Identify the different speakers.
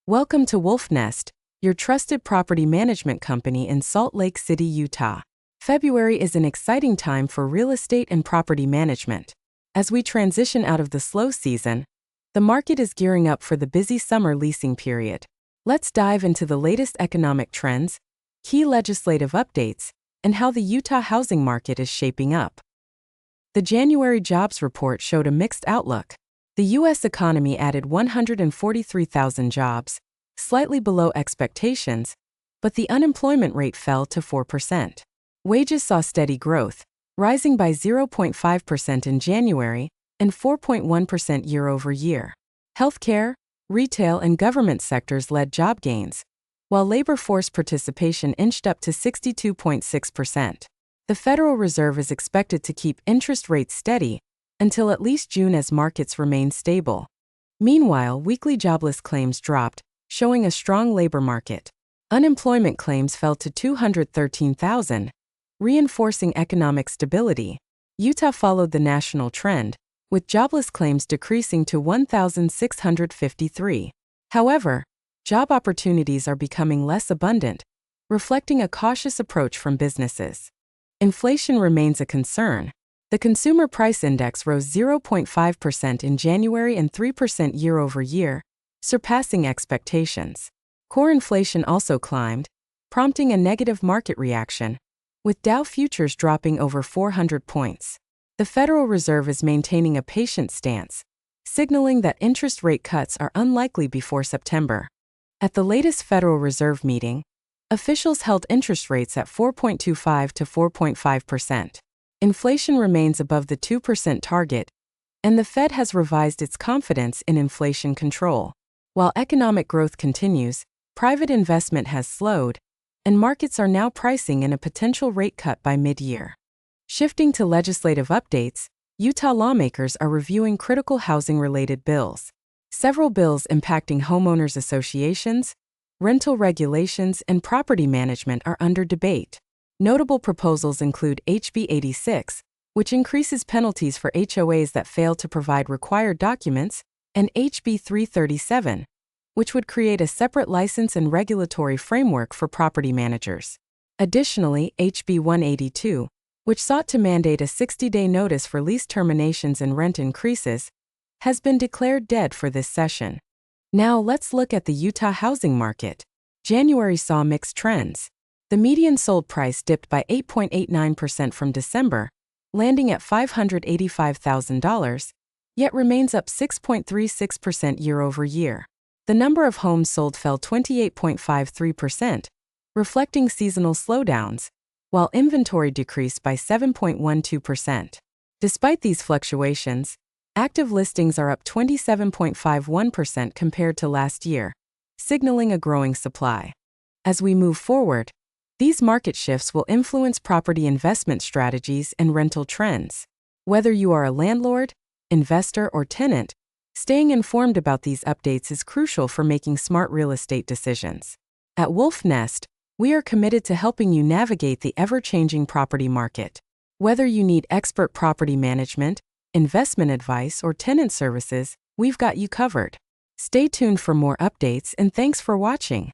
Speaker 1: Welcome to Wolfnest, your trusted property management company in Salt Lake City, Utah. February is an exciting time for real estate and property management. As we transition out of the slow season, the market is gearing up for the busy summer leasing period. Let's dive into the latest economic trends, key legislative updates, and how the Utah housing market is shaping up. The January jobs report showed a mixed outlook. The U.S. economy added 143,000 jobs, slightly below expectations, but the unemployment rate fell to 4%. Wages saw steady growth, rising by 0.5% in January and 4.1% year-over-year. Healthcare, retail, and government sectors led job gains, while labor force participation inched up to 62.6%. The Federal Reserve is expected to keep interest rates steady until at least June as markets remain stable. Meanwhile, weekly jobless claims dropped, showing a strong labor market. Unemployment claims fell to 213,000, reinforcing economic stability. Utah followed the national trend, with jobless claims decreasing to 1,653. However, job opportunities are becoming less abundant, reflecting a cautious approach from businesses. Inflation remains a concern. The Consumer Price Index rose 0.5% in January and 3% year-over-year, surpassing expectations. Core inflation also climbed, prompting a negative market reaction, with Dow futures dropping over 400 points. The Federal Reserve is maintaining a patient stance, signaling that interest rate cuts are unlikely before September. At the latest Federal Reserve meeting, officials held interest rates at 4.25 to 4.5%. Inflation remains above the 2% target, and the Fed has revised its confidence in inflation control. While economic growth continues, private investment has slowed, and markets are now pricing in a potential rate cut by mid-year. Shifting to legislative updates, Utah lawmakers are reviewing critical housing-related bills. Several bills impacting homeowners associations, rental regulations, and property management are under debate. Notable proposals include HB 86, which increases penalties for HOAs that fail to provide required documents, and HB 337, which would create a separate license and regulatory framework for property managers. Additionally, HB 182, which sought to mandate a 60-day notice for lease terminations and rent increases, has been declared dead for this session. Now let's look at the Utah housing market. January saw mixed trends. The median sold price dipped by 8.89% from December, landing at $585,000, yet remains up 6.36% year-over-year. The number of homes sold fell 28.53%, reflecting seasonal slowdowns, while inventory decreased by 7.12%. Despite these fluctuations, active listings are up 27.51% compared to last year, signaling a growing supply. As we move forward, these market shifts will influence property investment strategies and rental trends. Whether you are a landlord, investor, or tenant, staying informed about these updates is crucial for making smart real estate decisions. At Wolfnest, we are committed to helping you navigate the ever-changing property market. Whether you need expert property management, investment advice, or tenant services, we've got you covered. Stay tuned for more updates, and thanks for watching.